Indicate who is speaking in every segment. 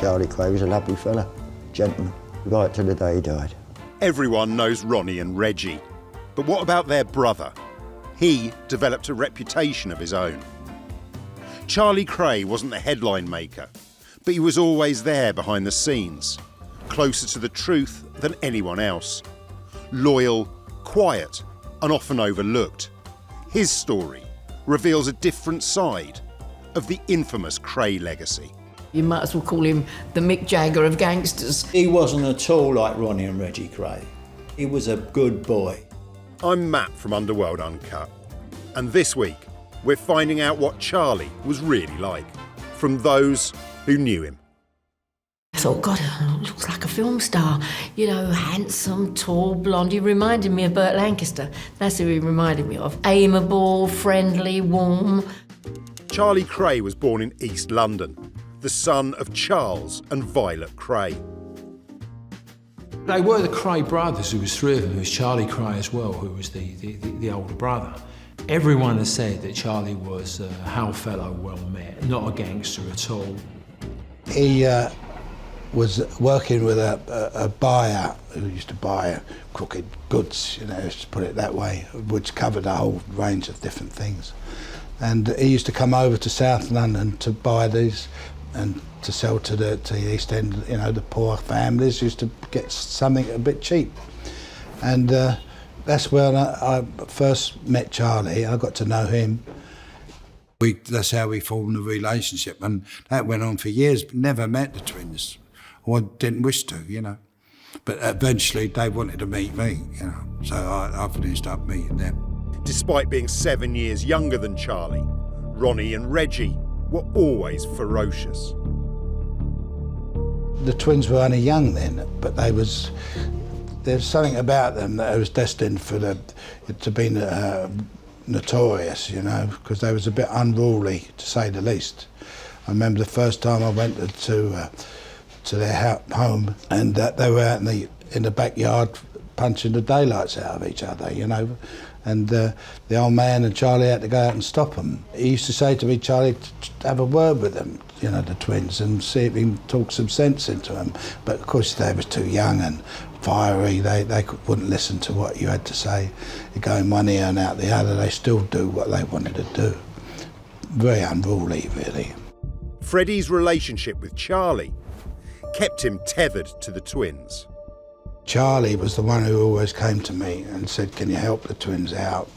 Speaker 1: Charlie Kray was a lovely fella, gentleman, right to the day he died.
Speaker 2: Everyone knows Ronnie and Reggie. But what about their brother? He developed a reputation of his own. Charlie Kray wasn't the headline maker, but he was always there behind the scenes, closer to the truth than anyone else. Loyal, quiet, and often overlooked. His story reveals a different side of the infamous Kray legacy.
Speaker 3: You might as well call him the Mick Jagger of gangsters.
Speaker 4: He wasn't at all like Ronnie and Reggie Kray. He was a good boy.
Speaker 2: I'm Matt from Underworld Uncut, and this week we're finding out what Charlie was really like, from those who knew him.
Speaker 3: I thought, God, looks like a film star. You know, handsome, tall, blonde. He reminded me of Burt Lancaster. That's who he reminded me of. Amiable, friendly, warm.
Speaker 2: Charlie Kray was born in East London, the son of Charles and Violet Kray.
Speaker 5: They were the Kray brothers. There was three of them. There was Charlie Kray as well, who was the older brother. Everyone has said that Charlie was a hail fellow, well met, not a gangster at all.
Speaker 6: He was working with a buyer who used to buy crooked goods, you know, to put it that way, which covered a whole range of different things. And he used to come over to South London to buy these and to sell to the East End. You know, the poor families used to get something a bit cheap. And that's when I first met Charlie. I got to know him. That's how we formed a relationship, and that went on for years. Never met the twins, or didn't wish to, you know. But eventually they wanted to meet me, you know, so I finished up meeting them.
Speaker 2: Despite being 7 years younger than Charlie, Ronnie and Reggie were always ferocious.
Speaker 6: The twins were only young then, but there's something about them that was destined for to be notorious, you know, because they was a bit unruly, to say the least. I remember the first time I went to their home, and they were out in the backyard punching the daylights out of each other, you know. And the old man and Charlie had to go out and stop them. He used to say to me, Charlie, have a word with them, you know, the twins, and see if he can talk some sense into them. But of course they was too young and fiery. They wouldn't listen to what you had to say. You go in one ear and out the other. They still do what they wanted to do. Very unruly, really.
Speaker 2: Freddie's relationship with Charlie kept him tethered to the twins.
Speaker 6: Charlie was the one who always came to me and said, can you help the twins out?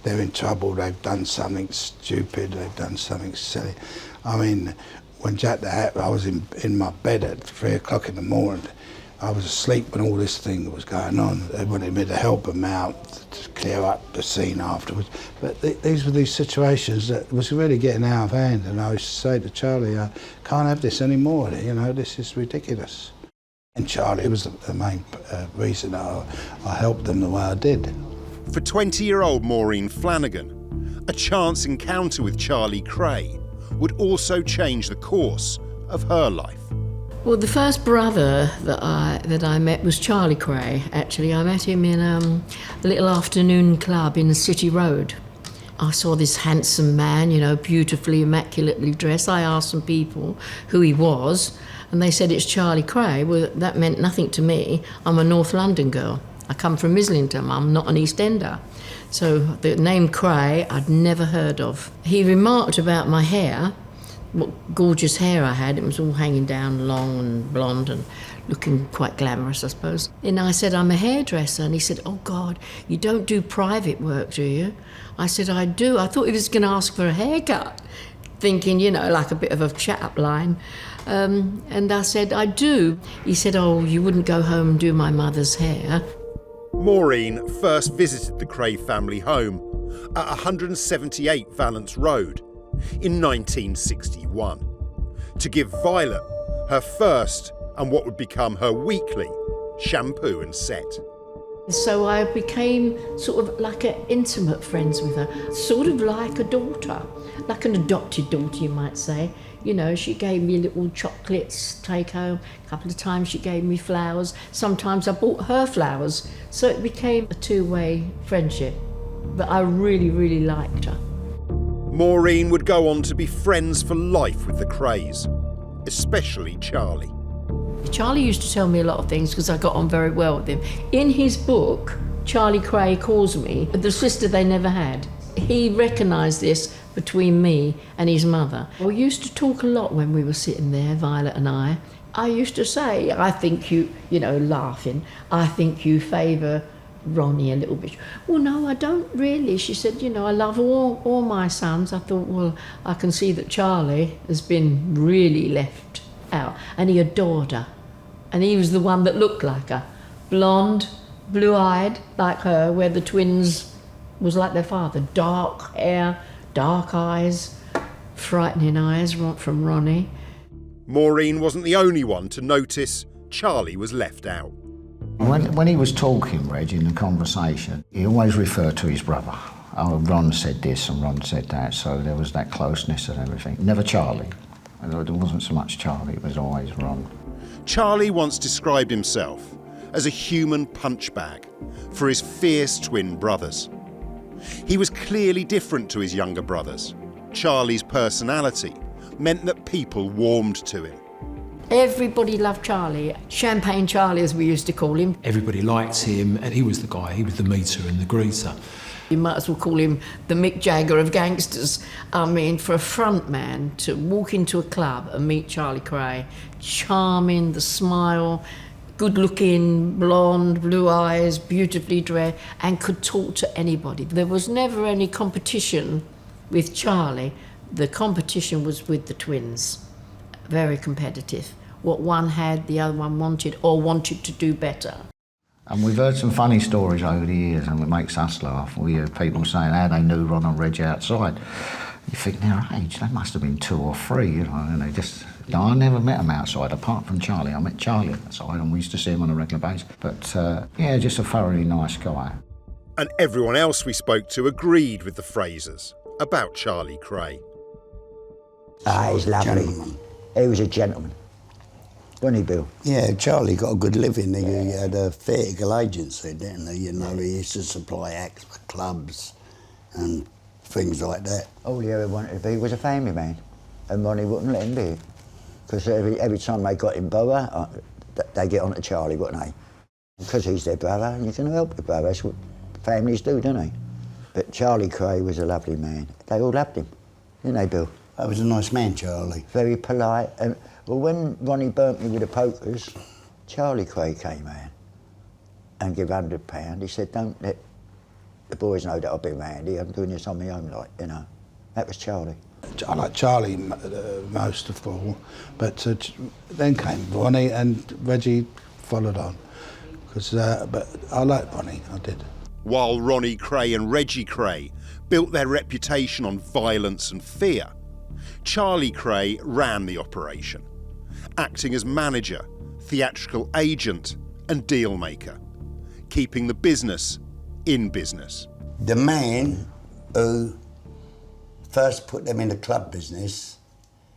Speaker 6: They're in trouble, they've done something stupid, they've done something silly. I mean, when Jack the Hat, I was in my bed at 3 o'clock in the morning. I was asleep when all this thing was going on. They wanted me to help them out, to clear up the scene afterwards. But these were these situations that was really getting out of hand, and I used to say to Charlie, I can't have this anymore, you know, this is ridiculous. And Charlie was the main reason I helped them the way I did.
Speaker 2: For 20-year-old Maureen Flanagan, a chance encounter with Charlie Kray would also change the course of her life.
Speaker 3: Well, the first brother that I met was Charlie Kray, actually. I met him in a little afternoon club in the City Road. I saw this handsome man, you know, beautifully, immaculately dressed. I asked some people who he was, and they said it's Charlie Kray. Well, that meant nothing to me. I'm a North London girl. I come from Islington. I'm not an East Ender. So the name Kray I'd never heard of. He remarked about my hair, what gorgeous hair I had. It was all hanging down long and blonde and looking quite glamorous, I suppose. And I said, I'm a hairdresser. And he said, oh, God, you don't do private work, do you? I said, I do. I thought he was going to ask for a haircut, thinking, you know, like a bit of a chat-up line. And I said, I do. He said, oh, you wouldn't go home and do my mother's hair.
Speaker 2: Maureen first visited the Kray family home at 178 Valence Road in 1961 to give Violet her first and what would become her weekly shampoo and set.
Speaker 3: So I became sort of like intimate friends with her, sort of like a daughter, like an adopted daughter, you might say. You know, she gave me little chocolates to take home. A couple of times she gave me flowers. Sometimes I bought her flowers. So it became a two-way friendship. But I really, really liked her.
Speaker 2: Maureen would go on to be friends for life with the Krays. especially Charlie.
Speaker 3: Charlie used to tell me a lot of things because I got on very well with him. In his book, Charlie Kray calls me the sister they never had. He recognised this between me and his mother. We used to talk a lot when we were sitting there, Violet and I. I used to say, I think you laughing, I think you favour Ronnie a little bit. Well, no, I don't really. She said, I love all my sons. I thought, well, I can see that Charlie has been really left out. And he adored her. And he was the one that looked like her. Blonde, blue-eyed, like her, where the twins was like their father. Dark hair, dark eyes, frightening eyes from Ronnie.
Speaker 2: Maureen wasn't the only one to notice Charlie was left out.
Speaker 7: When he was talking, Reg, in the conversation, he always referred to his brother. Oh, Ron said this and Ron said that, so there was that closeness and everything. Never Charlie. It wasn't so much Charlie, it was always Ron.
Speaker 2: Charlie once described himself as a human punchbag for his fierce twin brothers. He was clearly different to his younger brothers. Charlie's personality meant that people warmed to him.
Speaker 3: Everybody loved Charlie. Champagne Charlie, as we used to call him.
Speaker 5: Everybody liked him, and he was the guy, he was the meter and the greeter.
Speaker 3: You might as well call him the Mick Jagger of gangsters. I mean, for a front man to walk into a club and meet Charlie Kray, charming, the smile, good-looking, blonde, blue eyes, beautifully dressed, and could talk to anybody. There was never any competition with Charlie. The competition was with the twins. Very competitive. What one had, the other one wanted, or wanted to do better.
Speaker 7: And we've heard some funny stories over the years, and it makes us laugh. We heard people saying how they knew Ron and Reggie outside. You think their age, they must have been 2 or 3, and they just... I never met them outside, apart from Charlie. I met Charlie outside, and we used to see him on a regular basis. But, yeah, just a thoroughly nice guy.
Speaker 2: And everyone else we spoke to agreed with the Frasers about Charlie Kray.
Speaker 1: He's lovely.
Speaker 4: Gentleman.
Speaker 1: He was a gentleman. Wasn't he, Bill?
Speaker 4: Yeah, Charlie got a good living. He had a theatrical agency, didn't he? He used to supply acts for clubs and things like that.
Speaker 1: All he ever wanted to be was a family man, and Ronnie wouldn't let him be. Because every time they got in bother, they get on to Charlie, wouldn't they? Because he's their brother, and you can help your brother. That's what families do, don't they? But Charlie Kray was a lovely man. They all loved him, didn't they, Bill?
Speaker 4: That was a nice man, Charlie.
Speaker 1: Very polite. And well, when Ronnie burnt me with the pokers, Charlie Kray came out and gave £100. He said, don't let the boys know that I've been handy. I'm doing this on my own, That was Charlie.
Speaker 6: I like Charlie most of all, but then came Ronnie and Reggie followed on. But I like Ronnie, I did.
Speaker 2: While Ronnie Kray and Reggie Kray built their reputation on violence and fear, Charlie Kray ran the operation, acting as manager, theatrical agent and deal maker, keeping the business in business.
Speaker 4: The man who first put them in the club business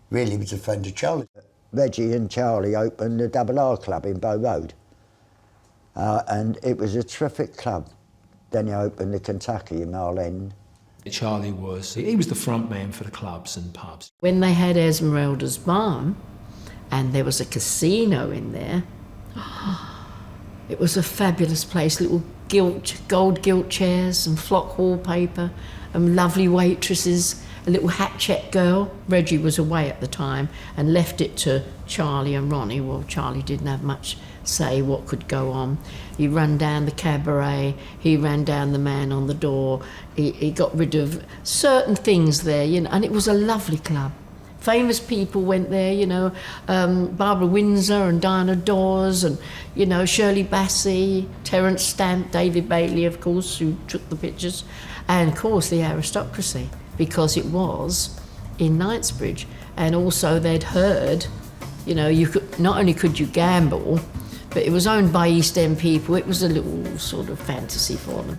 Speaker 4: really was a friend of Charlie.
Speaker 1: Reggie and Charlie opened the Double R Club in Bow Road, and it was a terrific club. Then he opened the Kentucky in Mile End.
Speaker 5: Charlie was the front man for the clubs and pubs.
Speaker 3: When they had Esmeralda's Barn, and there was a casino in there, it was a fabulous place. Little gold gilt chairs and flock wallpaper and lovely waitresses, a little hat check girl. Reggie was away at the time and left it to Charlie and Ronnie. Well, Charlie didn't have much say what could go on. He ran down the cabaret, he ran down the man on the door, he got rid of certain things there, and it was a lovely club. Famous people went there, Barbara Windsor and Diana Dawes and, Shirley Bassey, Terence Stamp, David Bailey, of course, who took the pictures, and, of course, the aristocracy, because it was in Knightsbridge. And also they'd heard, you could not only could you gamble, but it was owned by East End people. It was a little sort of fantasy for them.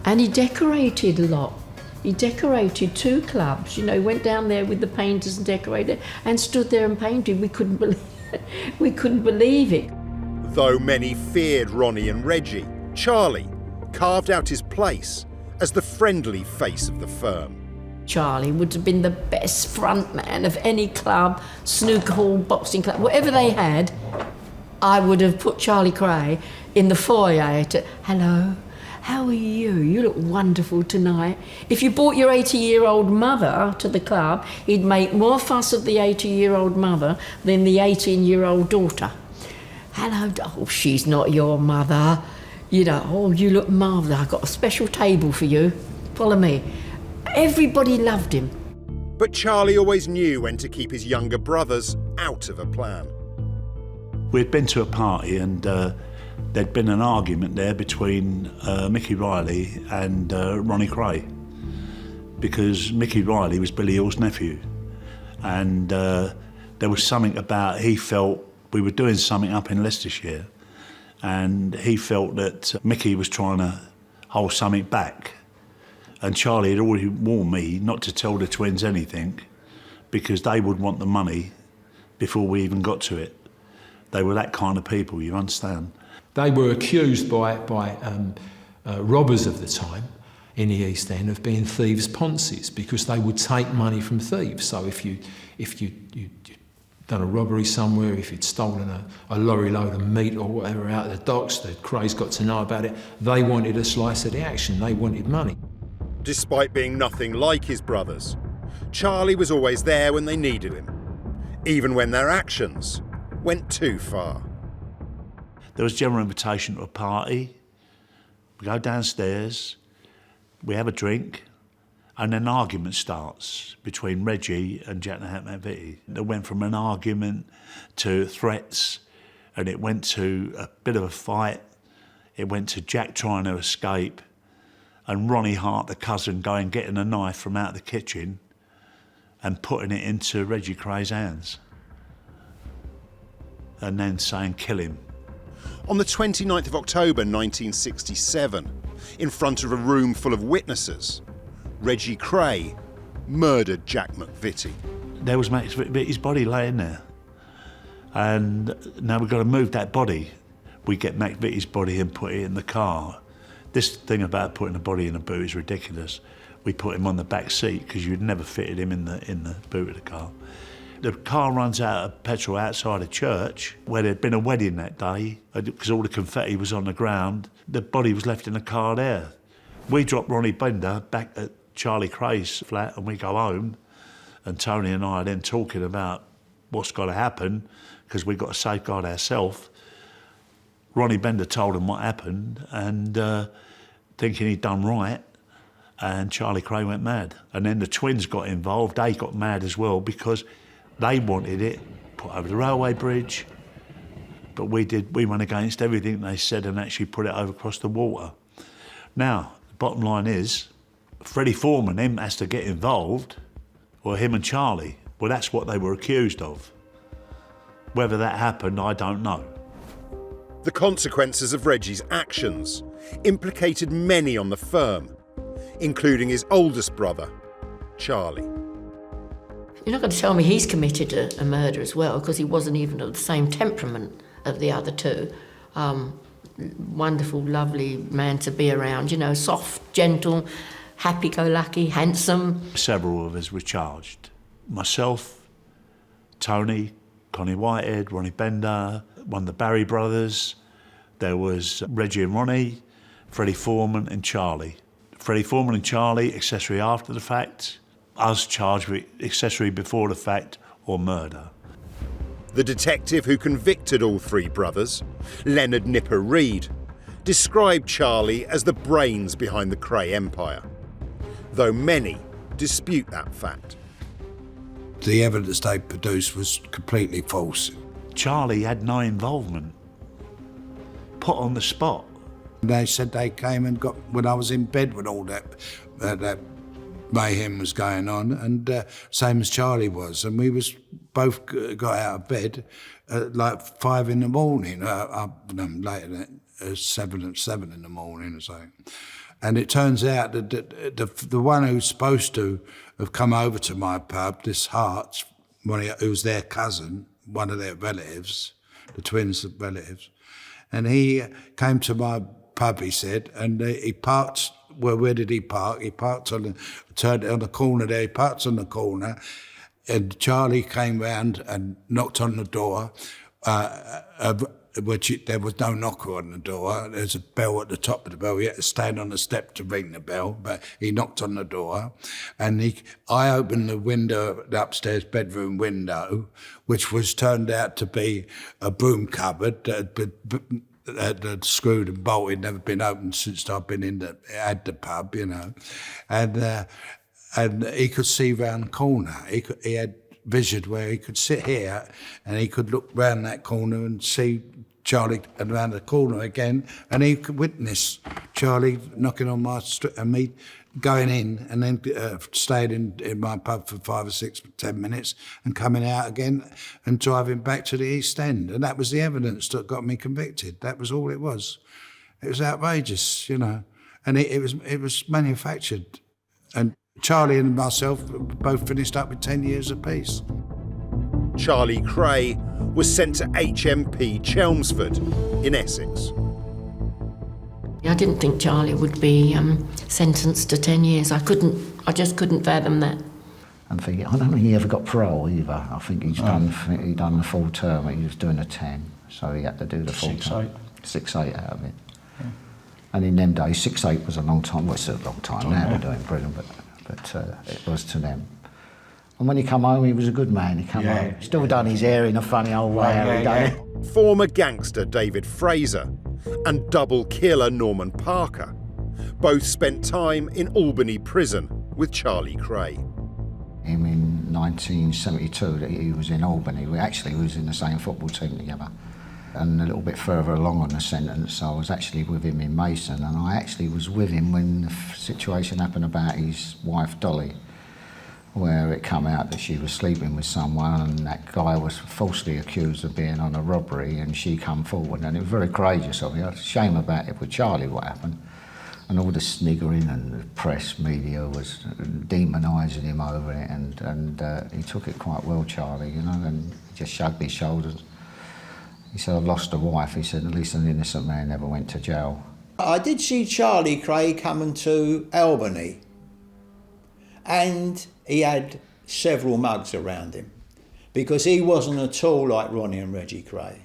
Speaker 3: And he decorated a lot. He decorated 2 clubs, went down there with the painters and decorated and stood there and painted. We couldn't believe it.
Speaker 2: Though many feared Ronnie and Reggie, Charlie carved out his place as the friendly face of the firm.
Speaker 3: Charlie would have been the best front man of any club, snooker hall, boxing club, whatever they had. I would have put Charlie Kray in the foyer to, hello, how are you? You look wonderful tonight. If you brought your 80-year-old mother to the club, he'd make more fuss of the 80-year-old mother than the 18-year-old daughter. Hello, oh, she's not your mother. You know, oh, you look marvellous. I've got a special table for you. Follow me. Everybody loved him.
Speaker 2: But Charlie always knew when to keep his younger brothers out of a plan.
Speaker 8: We'd been to a party and there'd been an argument there between Mickey Riley and Ronnie Kray, because Mickey Riley was Billy Hill's nephew, and there was something about, he felt we were doing something up in Leicestershire, and he felt that Mickey was trying to hold something back. And Charlie had already warned me not to tell the twins anything, because they would want the money before we even got to it. They were that kind of people, you understand?
Speaker 5: They were accused by robbers of the time in the East End of being thieves' ponces, because they would take money from thieves. So if you'd done a robbery somewhere, if you'd stolen a lorry load of meat or whatever out of the docks, the Krays got to know about it, they wanted a slice of the action, they wanted money.
Speaker 2: Despite being nothing like his brothers, Charlie was always there when they needed him, even when their actions went too far.
Speaker 8: There was general invitation to a party. We go downstairs, we have a drink, and then an argument starts between Reggie and Jack McVitie. It went from an argument to threats, and it went to a bit of a fight. It went to Jack trying to escape, and Ronnie Hart, the cousin, going getting a knife from out the kitchen and putting it into Reggie Kray's hands, and then saying, kill him.
Speaker 2: On the 29th of October 1967, in front of a room full of witnesses, Reggie Kray murdered Jack McVitie.
Speaker 8: There was McVitie's body laying there, and now we've got to move that body. We get McVitie's body and put it in the car. This thing about putting a body in a boot is ridiculous. We put him on the back seat because you'd never fitted him in the boot of the car. The car runs out of petrol outside a church where there'd been a wedding that day, because all the confetti was on the ground. The body was left in the car there. We drop Ronnie Bender back at Charlie Kray's flat and we go home, and Tony and I are then talking about what's got to happen because we've got to safeguard ourselves. Ronnie Bender told him what happened, and thinking he'd done right, and Charlie Kray went mad. And then the twins got involved. They got mad as well because they wanted it put over the railway bridge, but we went against everything they said and actually put it over across the water. Now, the bottom line is, Freddie Foreman, him has to get involved, or him and Charlie. Well, that's what they were accused of. Whether that happened, I don't know.
Speaker 2: The consequences of Reggie's actions implicated many on the firm, including his oldest brother, Charlie.
Speaker 3: You're not going to tell me he's committed a murder as well, because he wasn't even of the same temperament of the other two. Wonderful, lovely man to be around, you know, soft, gentle, happy-go-lucky, handsome.
Speaker 8: Several of us were charged. Myself, Tony, Connie Whitehead, Ronnie Bender, one of the Barry brothers. There was Reggie and Ronnie, Freddie Foreman and Charlie. Freddie Foreman and Charlie, accessory after the fact. Us charged with accessory before the fact or murder.
Speaker 2: The detective who convicted all three brothers, Leonard Nipper Reid, described Charlie as the brains behind the Kray empire, though many dispute that fact.
Speaker 6: The evidence they produced was completely false.
Speaker 8: Charlie had no involvement. Put on the spot.
Speaker 6: They said they came and got, when I was in bed when all that mayhem was going on, and same as Charlie was, and we was both got out of bed at like 5 in the morning, later than 7 in the morning or something. And it turns out that the one who's supposed to have come over to my pub, this Hart, who was their cousin, one of their relatives, the twins' relatives, and he came to my pub pub, he said, and he parked. Well, where did he park? He parked turned on the corner there. He parked on the corner, and Charlie came round and knocked on the door. There was no knocker on the door. There's a bell at the top of the bell. He had to stand on the step to ring the bell, but he knocked on the door. And I opened the window, the upstairs bedroom window, which was turned out to be a broom cupboard that screwed and bolted, never been opened since I've been at the pub, you know. And he could see round the corner. He had vision where he could sit here and he could look round that corner and see Charlie around the corner again, and he could witness Charlie knocking on my street and me going in, and then staying in my pub for 5 or 6, 10 minutes and coming out again and driving back to the East End. And that was the evidence that got me convicted. That was all it was. It was outrageous, you know. And it was manufactured. And Charlie and myself both finished up with 10 years apiece.
Speaker 2: Charlie Kray was sent to HMP Chelmsford in Essex.
Speaker 3: I didn't think Charlie would be sentenced to 10 years. I just couldn't fathom that.
Speaker 7: I don't think he ever got parole either. I think he'd done the full term. He was doing a 10, so he had to do the full term. 6-8 out of it. Yeah. And in them days, 6-8 was a long time. Well, it's a long time now to do in prison, but it was to them. And when he come home, he was a good man. He come home, still done his hair in a funny old way.
Speaker 2: Former gangster David Fraser and double killer Norman Parker both spent time in Albany prison with Charlie Kray.
Speaker 7: Him in 1972, he was in Albany. We was in the same football team together. And a little bit further along on the sentence, I was actually with him in Mason, and I actually was with him when the situation happened about his wife Dolly, where it come out that she was sleeping with someone and that guy was falsely accused of being on a robbery, and she come forward, and it was very courageous of me. It's a shame about it with Charlie, what happened. And all the sniggering and the press media was demonising him over it, and he took it quite well, Charlie, you know, and he just shrugged his shoulders. He said, I've lost a wife. He said, at least an innocent man never went to jail.
Speaker 9: I did see Charlie Kray coming to Albany, and he had several mugs around him because he wasn't at all like Ronnie and Reggie Kray.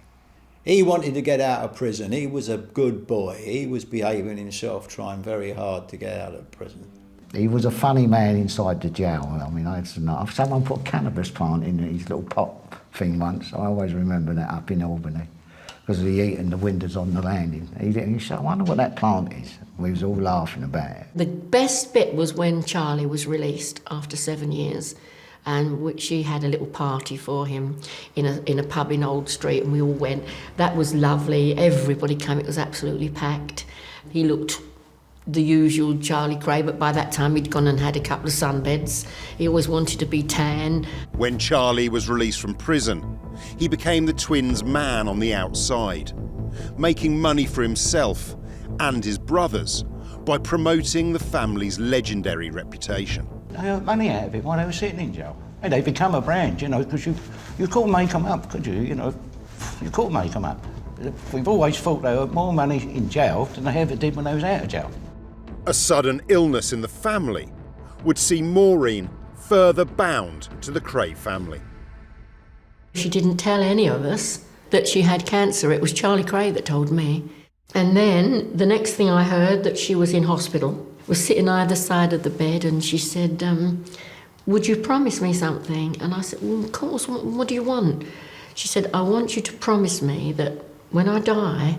Speaker 9: He wanted to get out of prison. He was a good boy. He was behaving himself, trying very hard to get out of prison.
Speaker 7: He was a funny man inside the jail. I mean, someone put a cannabis plant in his little pop thing once. I always remember that up in Albany because he eating the windows on the landing. He said, I wonder what that plant is. We was all laughing about it.
Speaker 3: The best bit was when Charlie was released after 7 years, and she had a little party for him in a pub in Old Street, and we all went. That was lovely. Everybody came. It was absolutely packed. He looked the usual Charlie Kray, but by that time he'd gone and had a couple of sunbeds. He always wanted to be tan.
Speaker 2: When Charlie was released from prison, he became the twins' man on the outside, making money for himself and his brothers by promoting the family's legendary reputation.
Speaker 10: They earned money out of it while they were sitting in jail. And they become a brand, you know, because you couldn't make them up, could you? You know, you couldn't make them up. We've always thought they earned more money in jail than they ever did when they was out of jail.
Speaker 2: A sudden illness in the family would see Maureen further bound to the Kray family.
Speaker 3: She didn't tell any of us that she had cancer. It was Charlie Kray that told me. And then the next thing I heard that she was in hospital, was sitting either side of the bed, and she said, would you promise me something? And I said, well, of course, what do you want? She said, I want you to promise me that when I die,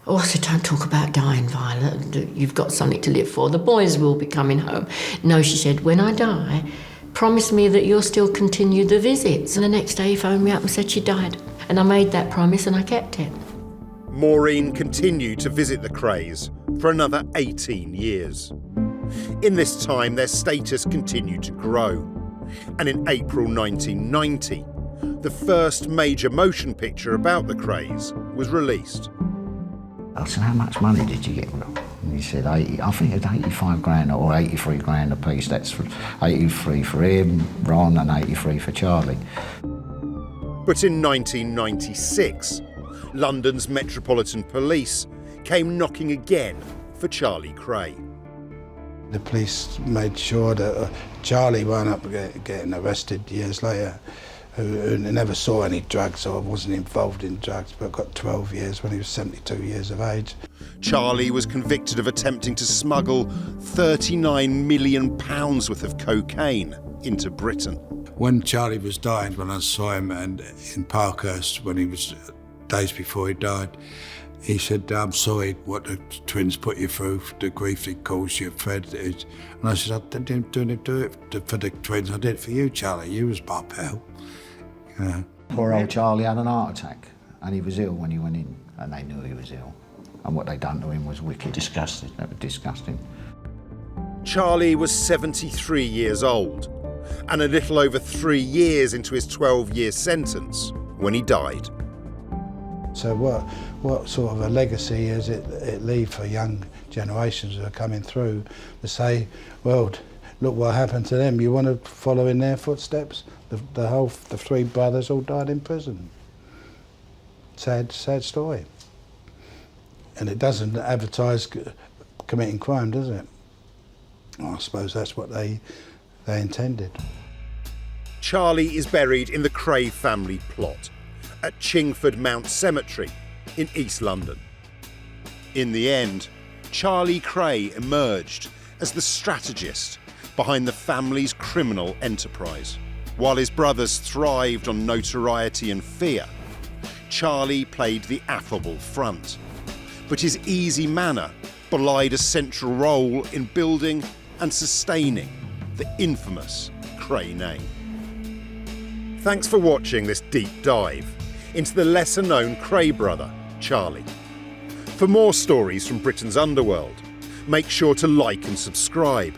Speaker 3: I said, don't talk about dying, Violet. You've got something to live for. The boys will be coming home. No, she said, when I die, promise me that you'll still continue the visits. And the next day he phoned me up and said she died. And I made that promise and I kept it.
Speaker 2: Maureen continued to visit the Krays for another 18 years. In this time, their status continued to grow. And in April 1990, the first major motion picture about the Krays was released.
Speaker 7: I said, how much money did you get? And he said, I think it was 85 grand or 83 grand a piece. That's 83 for him, Ron, and 83 for Charlie.
Speaker 2: But in 1996, London's Metropolitan Police came knocking again for Charlie Kray.
Speaker 6: The police made sure that Charlie wound up getting arrested years later, who never saw any drugs or wasn't involved in drugs, but got 12 years when he was 72 years of age.
Speaker 2: Charlie was convicted of attempting to smuggle £39 million worth of cocaine into Britain.
Speaker 6: When Charlie was dying, when I saw him and in Parkhurst, when he was days before he died, he said, "I'm sorry what the twins put you through, the grief they caused you, Fred." And I said, "I didn't do it for the twins, I did it for you, Charlie. You was my pal." You know.
Speaker 7: Poor old Charlie had an heart attack and he was ill when he went in, and they knew he was ill. And what they done to him was wicked.
Speaker 10: Disgusting.
Speaker 7: That was disgusting.
Speaker 2: Charlie was 73 years old and a little over 3 years into his 12-year sentence when he died.
Speaker 6: So what sort of a legacy is it leave for young generations who are coming through to say, well, look what happened to them. You want to follow in their footsteps? The three brothers all died in prison. Sad story. And it doesn't advertise committing crime, does it? Well, I suppose that's what they intended.
Speaker 2: Charlie is buried in the Kray family plot at Chingford Mount Cemetery in East London. In the end, Charlie Kray emerged as the strategist behind the family's criminal enterprise. While his brothers thrived on notoriety and fear, Charlie played the affable front. But his easy manner belied a central role in building and sustaining the infamous Kray name. Thanks for watching this deep dive into the lesser-known Kray brother, Charlie. For more stories from Britain's underworld, make sure to like and subscribe,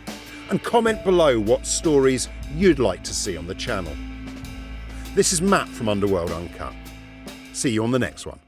Speaker 2: and comment below what stories you'd like to see on the channel. This is Matt from Underworld Uncut. See you on the next one.